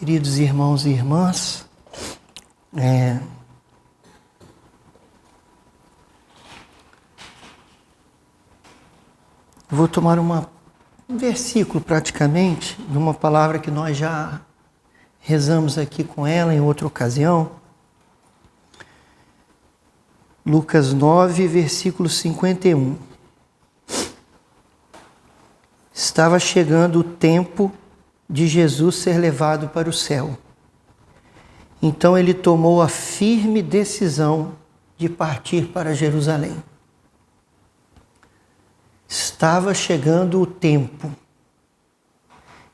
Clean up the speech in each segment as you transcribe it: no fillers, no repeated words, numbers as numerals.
Queridos irmãos e irmãs, vou tomar um versículo praticamente, de uma palavra que nós já rezamos aqui com ela em outra ocasião. Lucas 9, versículo 51. Estava chegando o tempo de Jesus ser levado para o céu. Então ele tomou a firme decisão de partir para Jerusalém. Estava chegando o tempo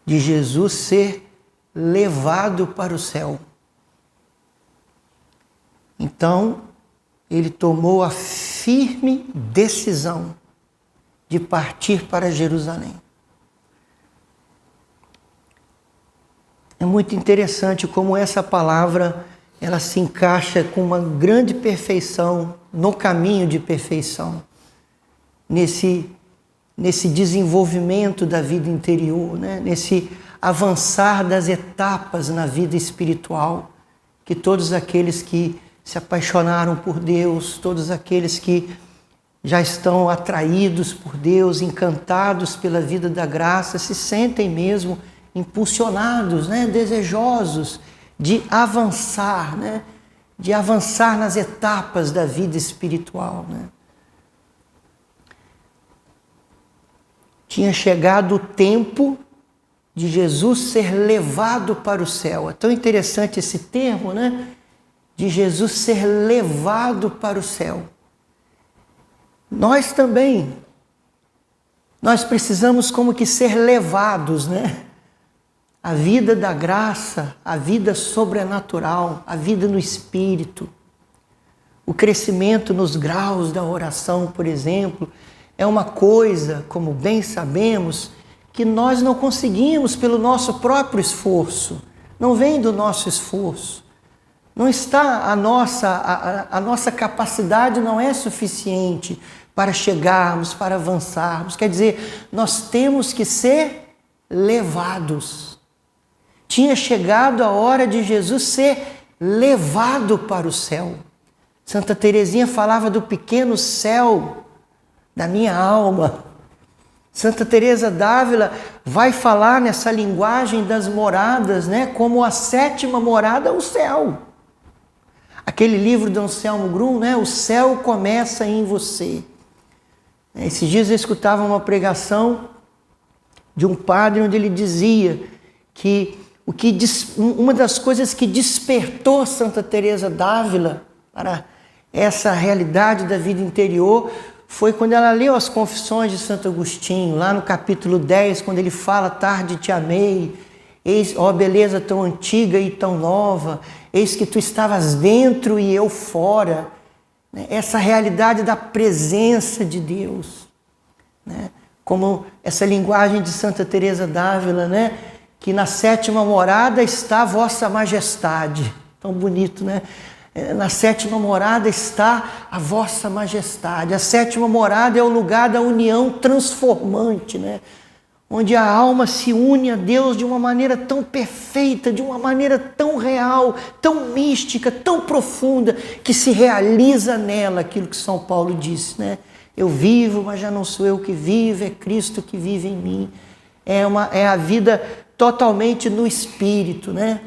de Jesus ser levado para o céu. Então ele tomou a firme decisão de partir para Jerusalém. É muito interessante como essa palavra ela se encaixa com uma grande perfeição, no caminho de perfeição, nesse desenvolvimento da vida interior, né? Nesse avançar das etapas na vida espiritual, que todos aqueles que se apaixonaram por Deus, todos aqueles que já estão atraídos por Deus, encantados pela vida da graça, se sentem mesmo impulsionados, né, desejosos de avançar, né, de avançar nas etapas da vida espiritual, né. Tinha chegado o tempo de Jesus ser levado para o céu. É tão interessante esse termo, né, de Jesus ser levado para o céu. Nós também, nós precisamos como que ser levados, né? A vida da graça, a vida sobrenatural, a vida no Espírito, o crescimento nos graus da oração, por exemplo, é uma coisa, como bem sabemos, que nós não conseguimos pelo nosso próprio esforço, não vem do nosso esforço, não está a nossa capacidade não é suficiente para chegarmos, para avançarmos, quer dizer, nós temos que ser levados. Tinha chegado a hora de Jesus ser levado para o céu. Santa Teresinha falava do pequeno céu da minha alma. Santa Teresa d'Ávila vai falar nessa linguagem das moradas, né, como a sétima morada, o céu. Aquele livro de Anselmo Grum, né, o céu começa em você. Esses dias eu escutava uma pregação de um padre onde ele dizia que uma das coisas que despertou Santa Teresa d'Ávila para essa realidade da vida interior foi quando ela leu as Confissões de Santo Agostinho, lá no capítulo 10, quando ele fala: tarde te amei, eis, ó beleza tão antiga e tão nova, eis que tu estavas dentro e eu fora. Essa realidade da presença de Deus, né? Como essa linguagem de Santa Teresa d'Ávila, né? Que na sétima morada está a vossa majestade. Tão bonito, né? Na sétima morada está a vossa majestade. A sétima morada é o lugar da união transformante, né? Onde a alma se une a Deus de uma maneira tão perfeita, de uma maneira tão real, tão mística, tão profunda, que se realiza nela aquilo que São Paulo disse, né? Eu vivo, mas já não sou eu que vivo, é Cristo que vive em mim. É a vida totalmente no Espírito, né?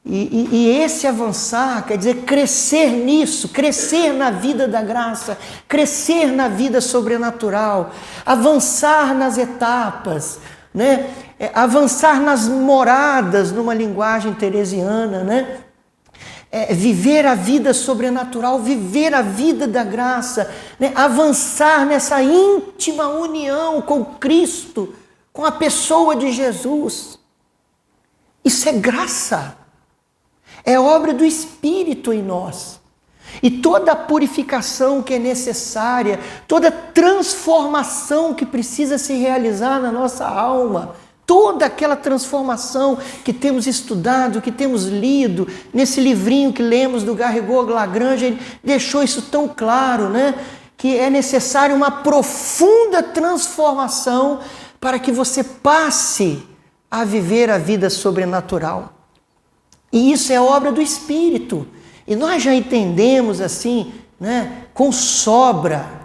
E esse avançar, quer dizer, crescer nisso, crescer na vida da graça, crescer na vida sobrenatural, avançar nas etapas, né? Avançar nas moradas, numa linguagem teresiana, né? Viver a vida sobrenatural, viver a vida da graça, né? Avançar nessa íntima união com Cristo, com a pessoa de Jesus. Isso é graça. É obra do Espírito em nós. E toda a purificação que é necessária, toda transformação que precisa se realizar na nossa alma, toda aquela transformação que temos estudado, que temos lido, nesse livrinho que lemos do Garrigou-Lagrange, ele deixou isso tão claro, né? Que é necessário uma profunda transformação para que você passe a viver a vida sobrenatural. E isso é obra do Espírito. E nós já entendemos assim, né, com sobra,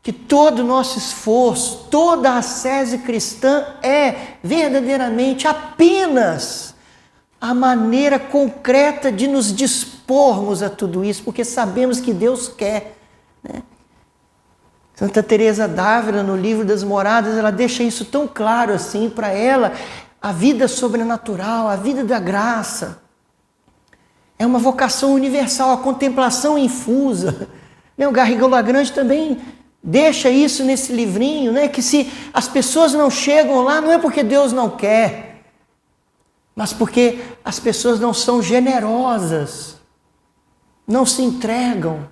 que todo o nosso esforço, toda a ascese cristã é verdadeiramente apenas a maneira concreta de nos dispormos a tudo isso, porque sabemos que Deus quer, né? Santa Teresa d'Ávila, no livro das Moradas, ela deixa isso tão claro assim para ela. A vida sobrenatural, a vida da graça, é uma vocação universal, a contemplação infusa. O Garrigou-Lagrange também deixa isso nesse livrinho, né? Que se as pessoas não chegam lá, não é porque Deus não quer, mas porque as pessoas não são generosas, não se entregam,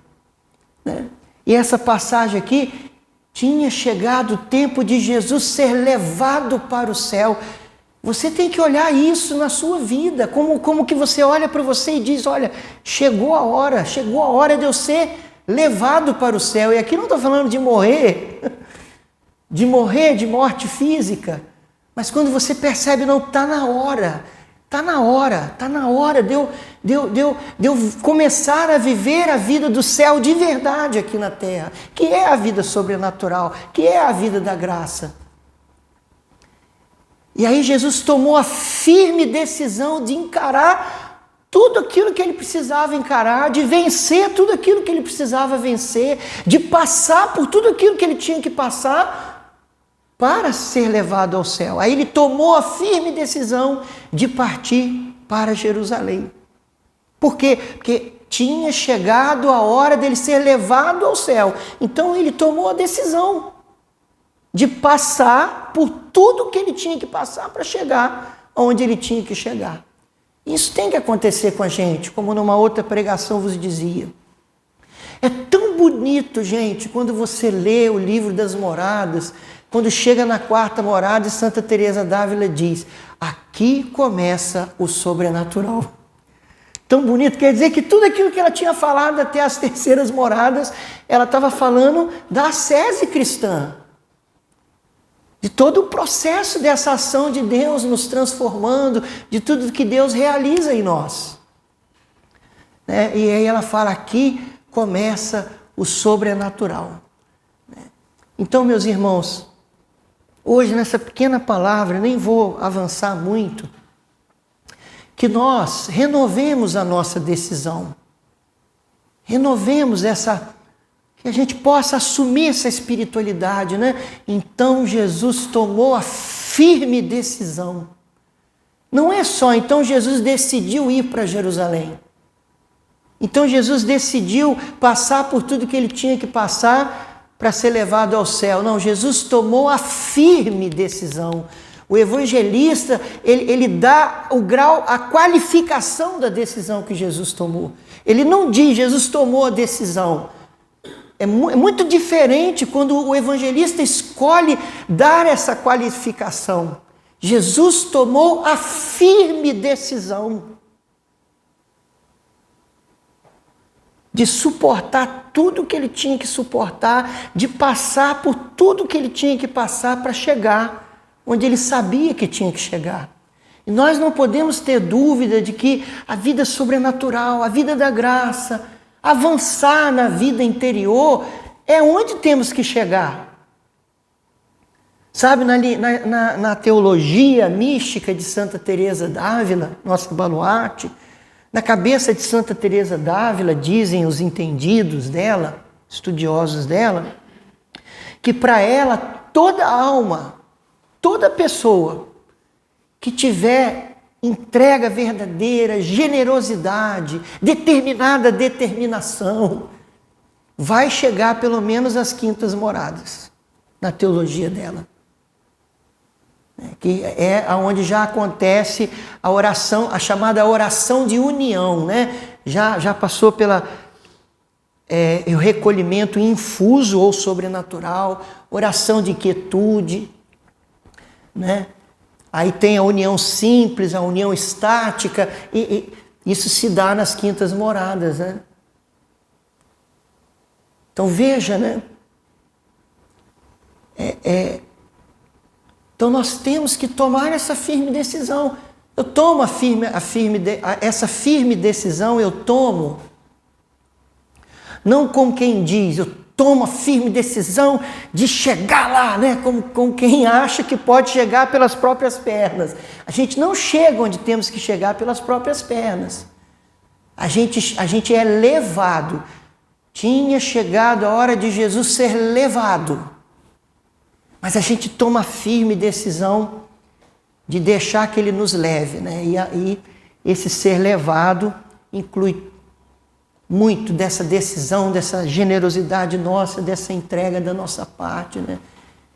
né? E essa passagem aqui, tinha chegado o tempo de Jesus ser levado para o céu. Você tem que olhar isso na sua vida, como que você olha para você e diz, olha, chegou a hora de eu ser levado para o céu. E aqui não estou falando de morrer de morte física, mas quando você percebe, não, está na hora de eu começar a viver a vida do céu de verdade aqui na terra, que é a vida sobrenatural, que é a vida da graça. E aí Jesus tomou a firme decisão de encarar tudo aquilo que ele precisava encarar, de vencer tudo aquilo que ele precisava vencer, de passar por tudo aquilo que ele tinha que passar para ser levado ao céu. Aí ele tomou a firme decisão de partir para Jerusalém. Por quê? Porque tinha chegado a hora dele ser levado ao céu. Então ele tomou a decisão de passar por tudo que ele tinha que passar para chegar onde ele tinha que chegar. Isso tem que acontecer com a gente, como numa outra pregação vos dizia. É tão bonito, gente, quando você lê o livro das Moradas, quando chega na quarta morada e Santa Teresa d'Ávila diz, aqui começa o sobrenatural. Tão bonito, quer dizer que tudo aquilo que ela tinha falado até as terceiras moradas, ela estava falando da ascese cristã, de todo o processo dessa ação de Deus nos transformando, de tudo que Deus realiza em nós. Né? E aí ela fala, aqui começa o sobrenatural. Então, meus irmãos, hoje nessa pequena palavra, nem vou avançar muito, que nós renovemos a nossa decisão, renovemos que a gente possa assumir essa espiritualidade, né? Então Jesus tomou a firme decisão. Não é só, então Jesus decidiu ir para Jerusalém. Então Jesus decidiu passar por tudo que ele tinha que passar para ser levado ao céu. Não, Jesus tomou a firme decisão. O evangelista, ele dá o grau, a qualificação da decisão que Jesus tomou. Ele não diz, Jesus tomou a decisão. É muito diferente quando o evangelista escolhe dar essa qualificação. Jesus tomou a firme decisão de suportar tudo que ele tinha que suportar, de passar por tudo que ele tinha que passar para chegar onde ele sabia que tinha que chegar. E nós não podemos ter dúvida de que a vida sobrenatural, a vida da graça, avançar na vida interior, é onde temos que chegar. Sabe, na teologia mística de Santa Teresa d'Ávila, nossa baluarte, na cabeça de Santa Teresa d'Ávila, dizem os entendidos dela, estudiosos dela, que para ela toda alma, toda pessoa que tiver entrega verdadeira, generosidade, determinada determinação, vai chegar pelo menos às quintas moradas, na teologia dela. Que é onde já acontece a oração, a chamada oração de união, né? Já passou o recolhimento infuso ou sobrenatural, oração de quietude, né? Aí tem a união simples, a união estática, e isso se dá nas quintas moradas, né? Então veja, né? Então nós temos que tomar essa firme decisão. Eu tomo essa firme decisão, eu tomo, não como quem diz, eu tomo a firme decisão de chegar lá, né? Como quem acha que pode chegar pelas próprias pernas. A gente não chega onde temos que chegar pelas próprias pernas. A gente é levado. Tinha chegado a hora de Jesus ser levado. Mas a gente toma a firme decisão de deixar que Ele nos leve, né? E esse ser levado inclui muito dessa decisão, dessa generosidade nossa, dessa entrega da nossa parte, né?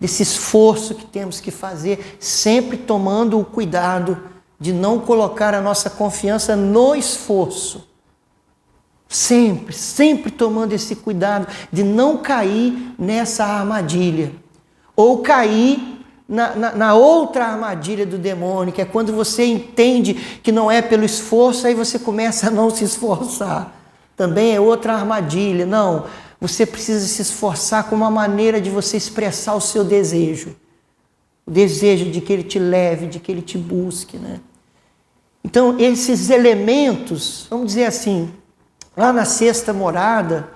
Desse esforço que temos que fazer, sempre tomando o cuidado de não colocar a nossa confiança no esforço. Sempre tomando esse cuidado de não cair nessa armadilha. Ou cair na outra armadilha do demônio, que é quando você entende que não é pelo esforço, aí você começa a não se esforçar. Também é outra armadilha. Não, você precisa se esforçar como uma maneira de você expressar o seu desejo. O desejo de que Ele te leve, de que Ele te busque, né? Então, esses elementos, vamos dizer assim, lá na Sexta Morada,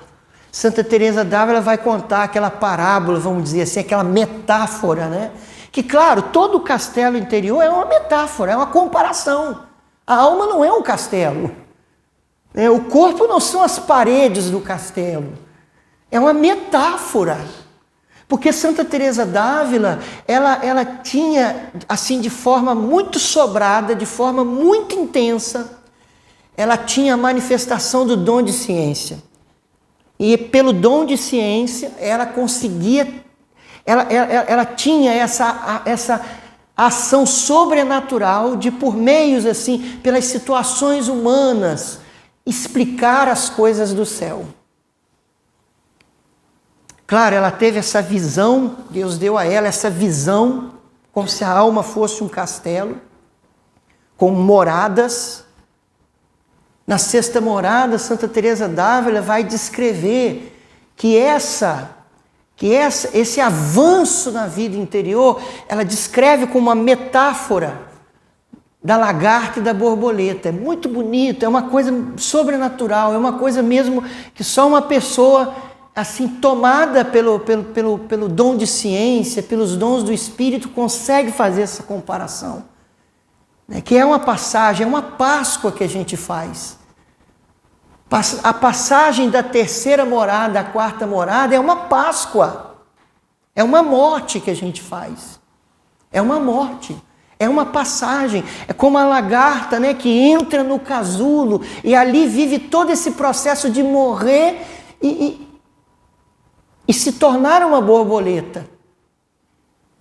Santa Teresa d'Ávila vai contar aquela parábola, vamos dizer assim, aquela metáfora, né? Que, claro, todo o castelo interior é uma metáfora, é uma comparação. A alma não é um castelo. O corpo não são as paredes do castelo. É uma metáfora. Porque Santa Teresa d'Ávila, ela tinha, assim, de forma muito sobrada, de forma muito intensa, ela tinha a manifestação do dom de ciência. E pelo dom de ciência, ela conseguia, ela tinha essa ação sobrenatural de, por meios assim, pelas situações humanas, explicar as coisas do céu. Claro, ela teve essa visão, Deus deu a ela essa visão, como se a alma fosse um castelo, com moradas. Na Sexta Morada, Santa Teresa d'Ávila vai descrever que esse avanço na vida interior, ela descreve como uma metáfora da lagarta e da borboleta. É muito bonito, é uma coisa sobrenatural, é uma coisa mesmo que só uma pessoa assim tomada pelo dom de ciência, pelos dons do Espírito, consegue fazer essa comparação. Que é uma passagem, é uma Páscoa que a gente faz. A passagem da terceira morada à quarta morada é uma Páscoa. É uma morte que a gente faz. É uma morte. É uma passagem. É como a lagarta, né, que entra no casulo e ali vive todo esse processo de morrer e se tornar uma borboleta.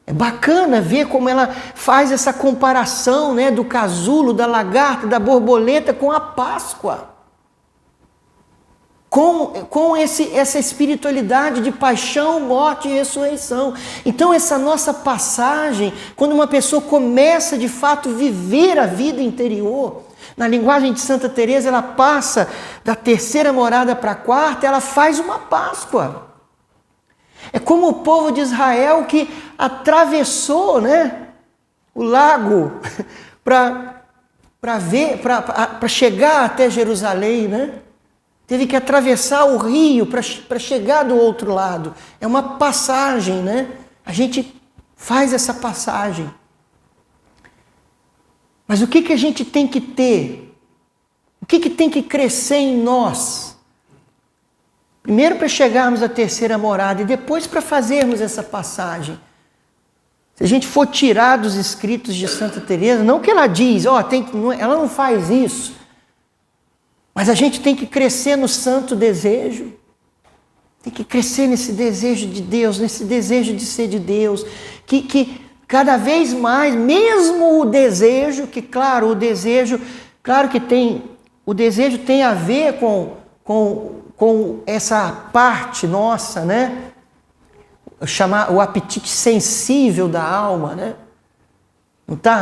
É bacana ver como ela faz essa comparação, né, do casulo, da lagarta, da borboleta com a Páscoa. Com essa espiritualidade de paixão, morte e ressurreição. Então essa nossa passagem, quando uma pessoa começa de fato a viver a vida interior, na linguagem de Santa Teresa, ela passa da terceira morada para a quarta, ela faz uma Páscoa. É como o povo de Israel que atravessou, né, o lago para chegar até Jerusalém, né? Teve que atravessar o rio para chegar do outro lado. É uma passagem, né? A gente faz essa passagem. Mas o que a gente tem que ter? O que tem que crescer em nós? Primeiro para chegarmos à terceira morada e depois para fazermos essa passagem. Se a gente for tirar dos escritos de Santa Teresa, não que ela diz, ela não faz isso. Mas a gente tem que crescer no santo desejo, tem que crescer nesse desejo de Deus, nesse desejo de ser de Deus, que cada vez mais, mesmo o desejo, que claro, o desejo tem a ver com essa parte nossa, né? Chamar o apetite sensível da alma, né?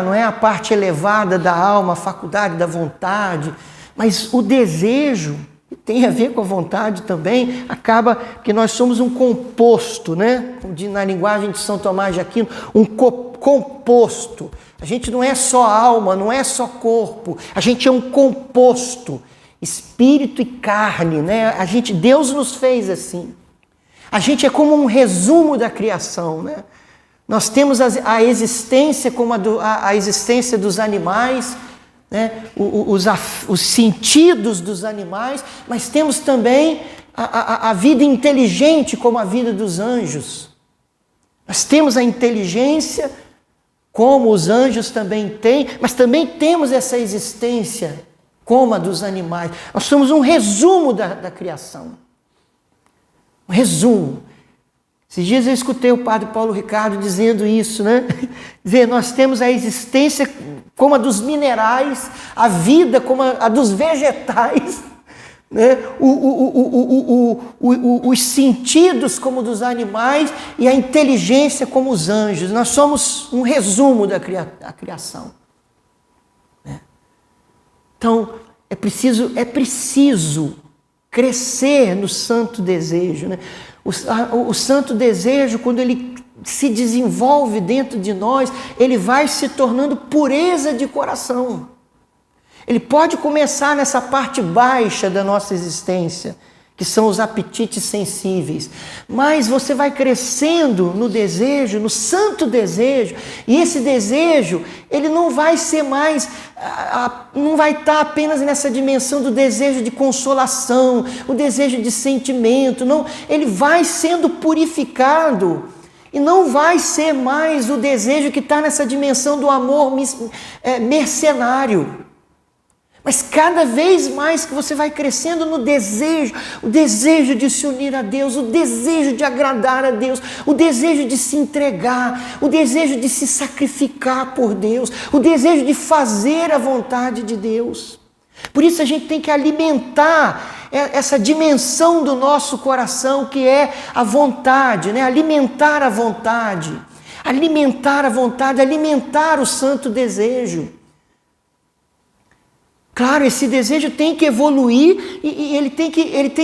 Não é a parte elevada da alma, a faculdade da vontade, mas o desejo, que tem a ver com a vontade também, acaba que nós somos um composto, né? Na linguagem de São Tomás de Aquino, um composto. A gente não é só alma, não é só corpo. A gente é um composto, espírito e carne, né? Deus nos fez assim. A gente é como um resumo da criação, né? Nós temos a existência como a existência dos animais, né? Os sentidos dos animais, mas temos também a vida inteligente como a vida dos anjos. Nós temos a inteligência como os anjos também têm, mas também temos essa existência como a dos animais. Nós somos um resumo da criação. Um resumo. Esses dias eu escutei o padre Paulo Ricardo dizendo isso, né? Dizer, nós temos a existência como a dos minerais, a vida como a dos vegetais, né? Os sentidos como dos animais e a inteligência como os anjos. Nós somos um resumo da criação. Né? Então, é preciso crescer no santo desejo. Né? O santo desejo, quando ele se desenvolve dentro de nós, ele vai se tornando pureza de coração. Ele pode começar nessa parte baixa da nossa existência, que são os apetites sensíveis. Mas você vai crescendo no desejo, no santo desejo, e esse desejo, ele não vai ser mais, não vai estar apenas nessa dimensão do desejo de consolação, o desejo de sentimento, não, ele vai sendo purificado. E não vai ser mais o desejo que está nessa dimensão do amor mercenário. Mas cada vez mais que você vai crescendo no desejo, o desejo de se unir a Deus, o desejo de agradar a Deus, o desejo de se entregar, o desejo de se sacrificar por Deus, o desejo de fazer a vontade de Deus. Por isso a gente tem que alimentar essa dimensão do nosso coração que é a vontade, né? Alimentar a vontade, alimentar o santo desejo. Claro, esse desejo tem que evoluir e ele tem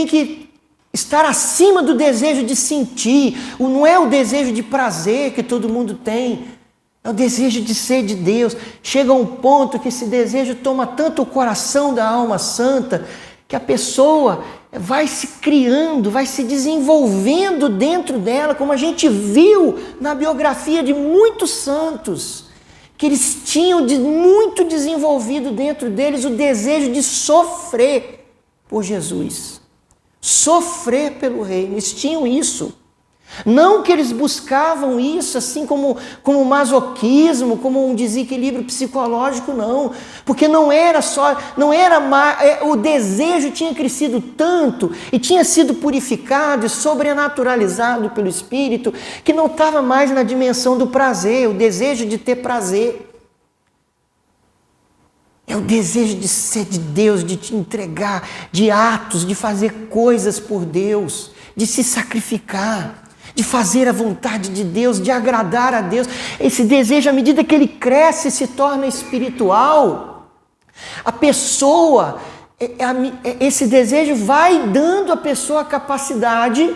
que estar acima do desejo de sentir. Não é o desejo de prazer que todo mundo tem, é o desejo de ser de Deus. Chega a um ponto que esse desejo toma tanto o coração da alma santa que a pessoa vai se criando, vai se desenvolvendo dentro dela, como a gente viu na biografia de muitos santos, que eles tinham muito desenvolvido dentro deles o desejo de sofrer por Jesus, sofrer pelo reino. Eles tinham isso. Não que eles buscavam isso assim como masoquismo, como um desequilíbrio psicológico, não. Porque o desejo tinha crescido tanto e tinha sido purificado e sobrenaturalizado pelo Espírito que não estava mais na dimensão do prazer, o desejo de ter prazer. É o desejo de ser de Deus, de te entregar, de atos, de fazer coisas por Deus, de se sacrificar, de fazer a vontade de Deus, de agradar a Deus. Esse desejo, à medida que ele cresce e se torna espiritual, a pessoa, esse desejo vai dando à pessoa a capacidade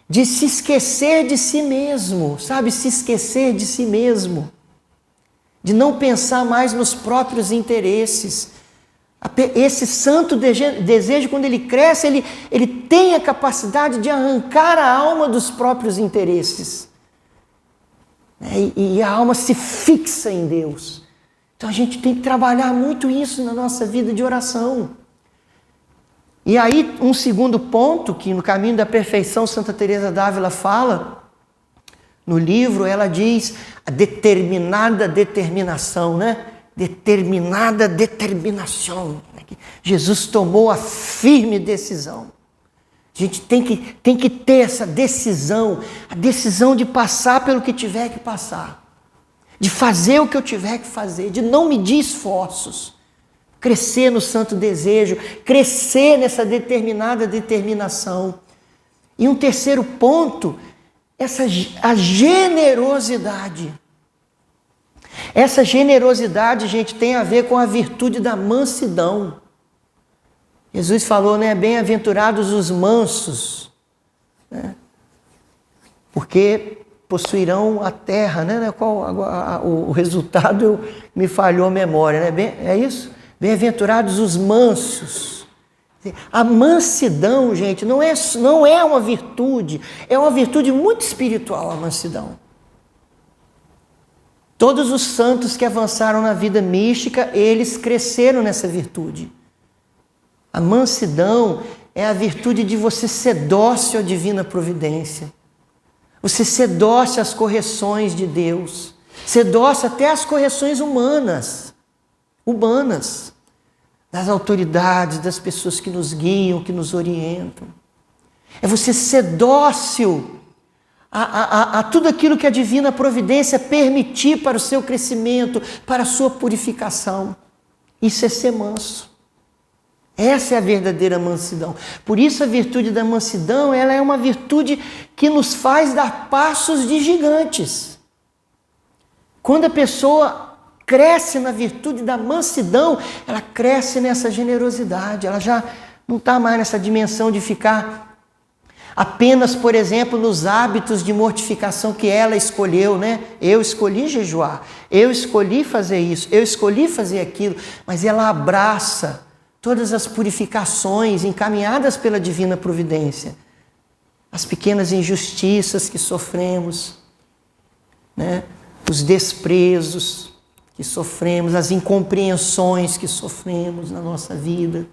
de se esquecer de si mesmo, sabe? Se esquecer de si mesmo, de não pensar mais nos próprios interesses. Esse santo desejo, quando ele cresce, ele tem a capacidade de arrancar a alma dos próprios interesses. E a alma se fixa em Deus. Então a gente tem que trabalhar muito isso na nossa vida de oração. E aí, um segundo ponto, que no Caminho da Perfeição, Santa Teresa d'Ávila fala, no livro, ela diz a determinada determinação, né? Determinada determinação. Jesus tomou a firme decisão. A gente tem que ter essa decisão, a decisão de passar pelo que tiver que passar, de fazer o que eu tiver que fazer, de não medir esforços, crescer no santo desejo, crescer nessa determinada determinação. E um terceiro ponto, a generosidade. Essa generosidade, gente, tem a ver com a virtude da mansidão. Jesus falou, né? Bem-aventurados os mansos, né? Porque possuirão a terra, né? O resultado me falhou a memória, né? É isso? Bem-aventurados os mansos. A mansidão, gente, não é uma virtude, é uma virtude muito espiritual, a mansidão. Todos os santos que avançaram na vida mística, eles cresceram nessa virtude. A mansidão é a virtude de você ser dócil à divina providência. Você ser dócil às correções de Deus. Ser dócil até às correções humanas. Das autoridades, das pessoas que nos guiam, que nos orientam. É você ser dócil a tudo aquilo que a divina providência permitir para o seu crescimento, para a sua purificação. Isso é ser manso. Essa é a verdadeira mansidão. Por isso a virtude da mansidão, ela é uma virtude que nos faz dar passos de gigantes. Quando a pessoa cresce na virtude da mansidão, ela cresce nessa generosidade, ela já não está mais nessa dimensão de ficar apenas, por exemplo, nos hábitos de mortificação que ela escolheu, né? Eu escolhi jejuar, eu escolhi fazer isso, eu escolhi fazer aquilo, mas ela abraça todas as purificações encaminhadas pela divina providência, as pequenas injustiças que sofremos, né? Os desprezos que sofremos, as incompreensões que sofremos na nossa vida,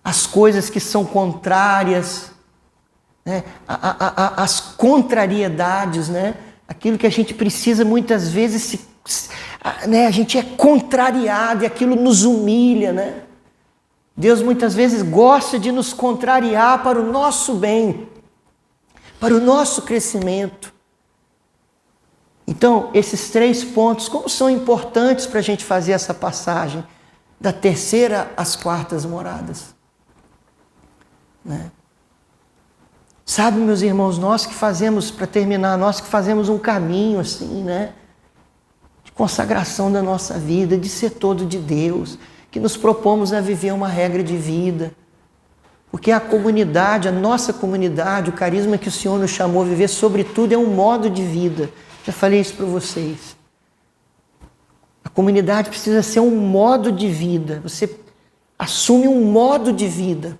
as coisas que são contrárias, né? As contrariedades, né? Aquilo que a gente precisa muitas vezes, né? A gente é contrariado e aquilo nos humilha, né? Deus muitas vezes gosta de nos contrariar para o nosso bem, para o nosso crescimento. Então, esses 3 pontos, como são importantes para a gente fazer essa passagem da terceira às quartas moradas, né? Sabe, meus irmãos, nós que fazemos, para terminar, nós que fazemos um caminho assim, né? De consagração da nossa vida, de ser todo de Deus, que nos propomos a viver uma regra de vida. Porque a comunidade, a nossa comunidade, o carisma que o Senhor nos chamou a viver, sobretudo, é um modo de vida. Já falei isso para vocês. A comunidade precisa ser um modo de vida. Você assume um modo de vida.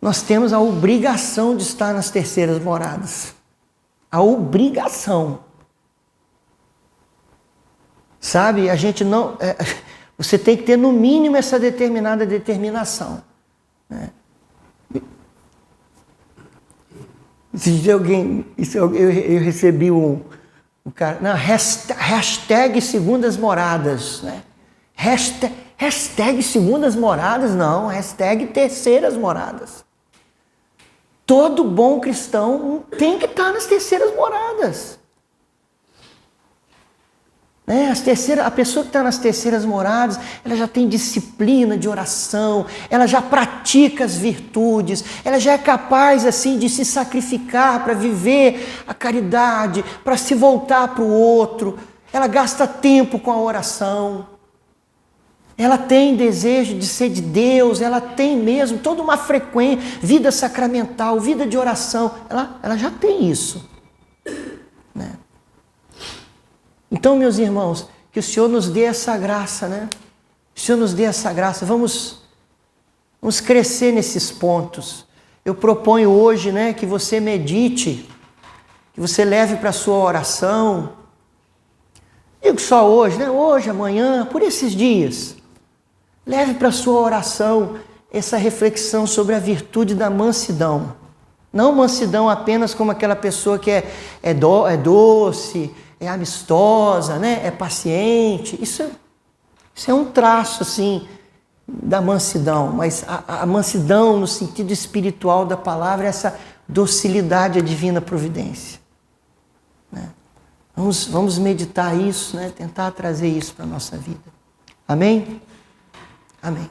Nós temos a obrigação de estar nas terceiras moradas. A obrigação. Sabe, a gente não... você tem que ter no mínimo essa determinada determinação, né? Eu recebi um cara... Não, hashtag segundas moradas, né? Hashtag segundas moradas, não. Hashtag terceiras moradas. Todo bom cristão tem que estar nas terceiras moradas. A pessoa que está nas terceiras moradas, ela já tem disciplina de oração, ela já pratica as virtudes, ela já é capaz assim de se sacrificar para viver a caridade, para se voltar para o outro, ela gasta tempo com a oração, ela tem desejo de ser de Deus, ela tem mesmo toda uma frequência, vida sacramental, vida de oração, ela já tem isso, né? Então, meus irmãos, que o Senhor nos dê essa graça, né? O Senhor nos dê essa graça. Vamos crescer nesses pontos. Eu proponho hoje, né, que você medite, que você leve para a sua oração. Digo só hoje, né? Hoje, amanhã, por esses dias. Leve para a sua oração essa reflexão sobre a virtude da mansidão. Não mansidão apenas como aquela pessoa que é doce, é amistosa, né? É paciente. Isso é um traço, assim, da mansidão. Mas a mansidão, no sentido espiritual da palavra, é essa docilidade à divina providência, né? Vamos meditar isso, né? Tentar trazer isso para a nossa vida. Amém? Amém.